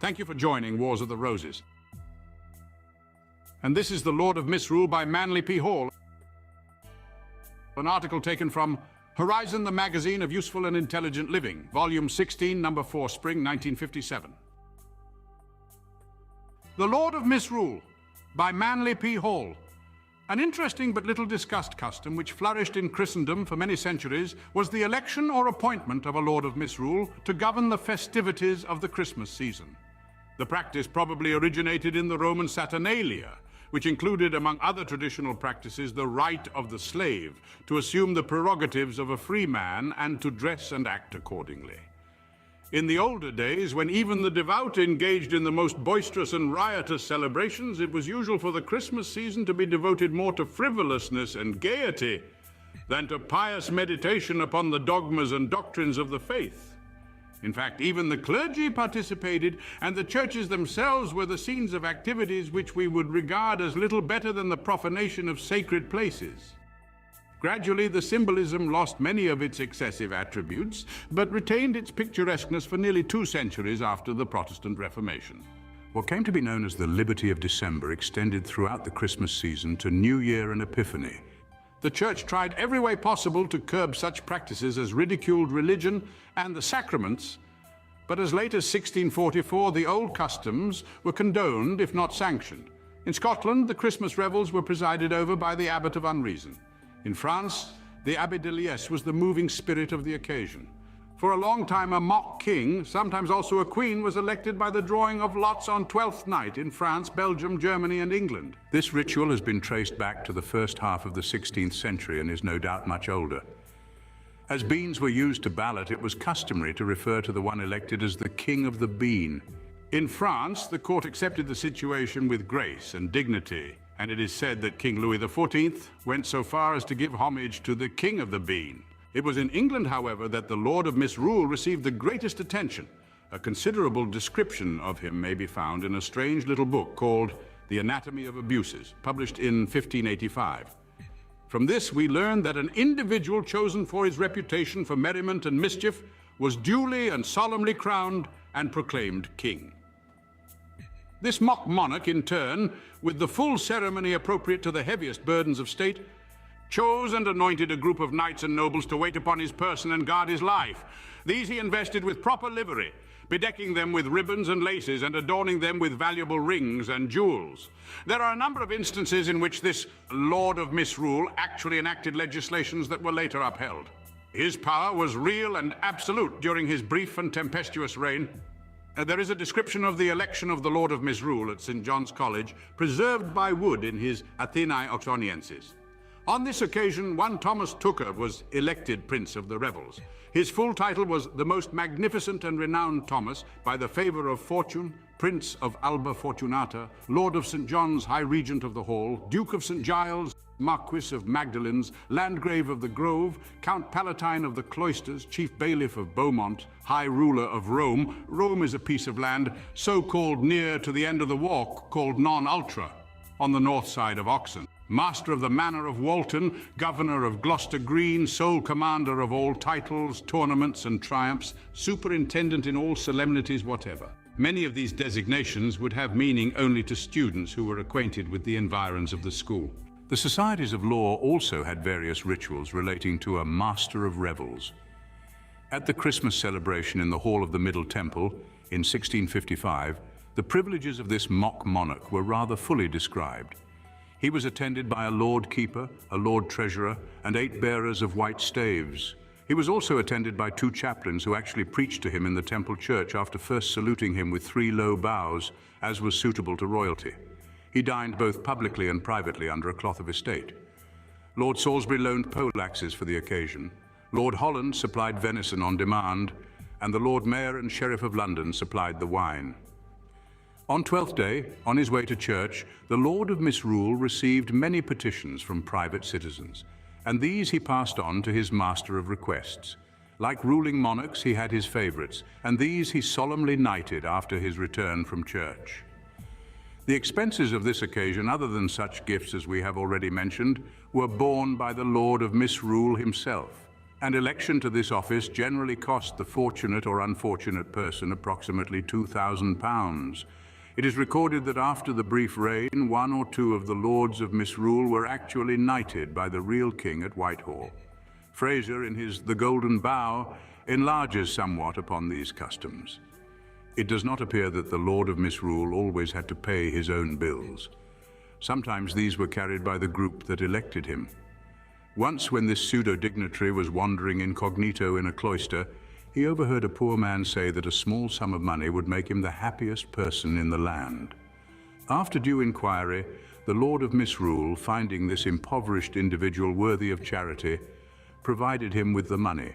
Thank you for joining Wars of the Roses. And this is The Lord of Misrule by Manly P. Hall, an article taken from Horizon, the Magazine of Useful and Intelligent Living, Volume 16, Number 4, Spring 1957. The Lord of Misrule by Manly P. Hall. An interesting but little discussed custom which flourished in Christendom for many centuries was the election or appointment of a Lord of Misrule to govern the festivities of the Christmas season. The practice probably originated in the Roman Saturnalia, which included, among other traditional practices, the right of the slave to assume the prerogatives of a free man and to dress and act accordingly. In the older days, when even the devout engaged in the most boisterous and riotous celebrations, it was usual for the Christmas season to be devoted more to frivolousness and gaiety than to pious meditation upon the dogmas and doctrines of the faith. In fact, even the clergy participated, and the churches themselves were the scenes of activities which we would regard as little better than the profanation of sacred places. Gradually, the symbolism lost many of its excessive attributes, but retained its picturesqueness for nearly 2 centuries after the Protestant Reformation. What came to be known as the Liberty of December extended throughout the Christmas season to New Year and Epiphany. The Church tried every way possible to curb such practices as ridiculed religion and the sacraments, but as late as 1644, the old customs were condoned, if not sanctioned. In Scotland, the Christmas revels were presided over by the Abbot of Unreason. In France, the Abbé de Liesse was the moving spirit of the occasion. For a long time, a mock king, sometimes also a queen, was elected by the drawing of lots on Twelfth Night in France, Belgium, Germany, and England. This ritual has been traced back to the first half of the 16th century and is no doubt much older. As beans were used to ballot, it was customary to refer to the one elected as the King of the Bean. In France, the court accepted the situation with grace and dignity, and it is said that King Louis XIV went so far as to give homage to the King of the Bean. It was in England, however, that the Lord of Misrule received the greatest attention. A considerable description of him may be found in a strange little book called The Anatomy of Abuses, published in 1585. From this, we learn that an individual chosen for his reputation for merriment and mischief was duly and solemnly crowned and proclaimed king. This mock monarch, in turn, with the full ceremony appropriate to the heaviest burdens of state, chose and anointed a group of knights and nobles to wait upon his person and guard his life. These he invested with proper livery, bedecking them with ribbons and laces and adorning them with valuable rings and jewels. There are a number of instances in which this Lord of Misrule actually enacted legislations that were later upheld. His power was real and absolute during his brief and tempestuous reign. There is a description of the election of the Lord of Misrule at St. John's College, preserved by Wood in his Athenae Oxonienses. On this occasion, one Thomas Tooker was elected Prince of the Revels. His full title was the Most Magnificent and Renowned Thomas, by the favour of Fortune, Prince of Alba Fortunata, Lord of St. John's, High Regent of the Hall, Duke of St. Giles, Marquis of Magdalens, Landgrave of the Grove, Count Palatine of the Cloisters, Chief Bailiff of Beaumont, High Ruler of Rome. Rome is a piece of land so called near to the end of the walk, called non-ultra, on the north side of Oxon. Master of the Manor of Walton, Governor of Gloucester Green, sole commander of all titles, tournaments and triumphs, superintendent in all solemnities whatever. Many of these designations would have meaning only to students who were acquainted with the environs of the school. The societies of law also had various rituals relating to a Master of Revels. At the Christmas celebration in the Hall of the Middle Temple in 1655, the privileges of this mock monarch were rather fully described. He was attended by a Lord Keeper, a Lord Treasurer, and 8 bearers of white staves. He was also attended by 2 chaplains who actually preached to him in the temple church after first saluting him with 3 low bows, as was suitable to royalty. He dined both publicly and privately under a cloth of estate. Lord Salisbury loaned poleaxes for the occasion. Lord Holland supplied venison on demand, and the Lord Mayor and Sheriff of London supplied the wine. On Twelfth Day, on his way to church, the Lord of Misrule received many petitions from private citizens, and these he passed on to his Master of Requests. Like ruling monarchs, he had his favorites, and these he solemnly knighted after his return from church. The expenses of this occasion, other than such gifts as we have already mentioned, were borne by the Lord of Misrule himself. and election to this office generally cost the fortunate or unfortunate person approximately £2,000. It is recorded that after the brief reign, one or two of the Lords of Misrule were actually knighted by the real king at Whitehall. Frazer, in his The Golden Bough, enlarges somewhat upon these customs. It does not appear that the Lord of Misrule always had to pay his own bills. Sometimes these were carried by the group that elected him. Once, when this pseudo-dignitary was wandering incognito in a cloister, he overheard a poor man say that a small sum of money would make him the happiest person in the land. After due inquiry, the Lord of Misrule, finding this impoverished individual worthy of charity, provided him with the money.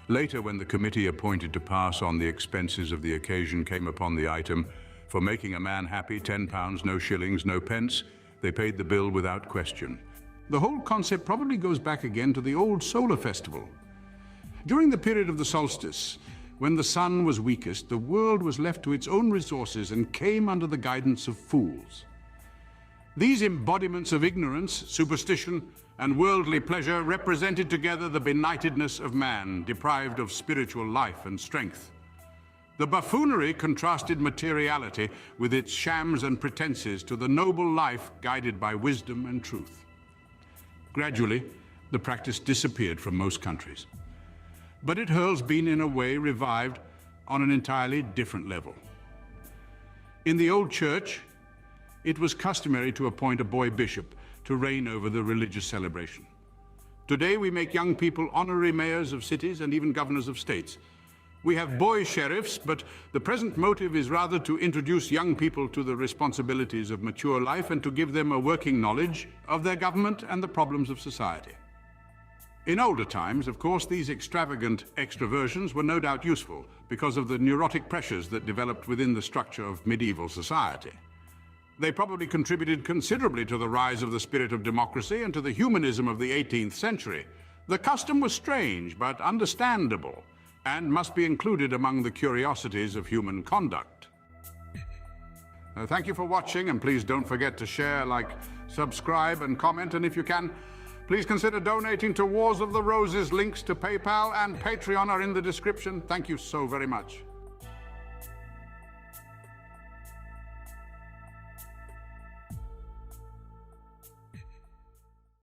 Later, when the committee appointed to pass on the expenses of the occasion came upon the item, for making a man happy, £10, no shillings, no pence, they paid the bill without question. The whole concept probably goes back again to the old solar festival. During the period of the solstice, when the sun was weakest, the world was left to its own resources and came under the guidance of fools. These embodiments of ignorance, superstition, and worldly pleasure represented together the benightedness of man, deprived of spiritual life and strength. The buffoonery contrasted materiality with its shams and pretenses to the noble life guided by wisdom and truth. Gradually, the practice disappeared from most countries. But it has been in a way revived on an entirely different level. In the old church, it was customary to appoint a boy bishop to reign over the religious celebration. Today, we make young people honorary mayors of cities and even governors of states. We have boy sheriffs, but the present motive is rather to introduce young people to the responsibilities of mature life and to give them a working knowledge of their government and the problems of society. In older times, of course, these extravagant extroversions were no doubt useful because of the neurotic pressures that developed within the structure of medieval society. They probably contributed considerably to the rise of the spirit of democracy and to the humanism of the 18th century. The custom was strange but understandable and must be included among the curiosities of human conduct. Thank you for watching, and please don't forget to share, like, subscribe and comment, and if you can, please consider donating to Wars of the Roses. Links to PayPal and Patreon are in the description. Thank you so very much.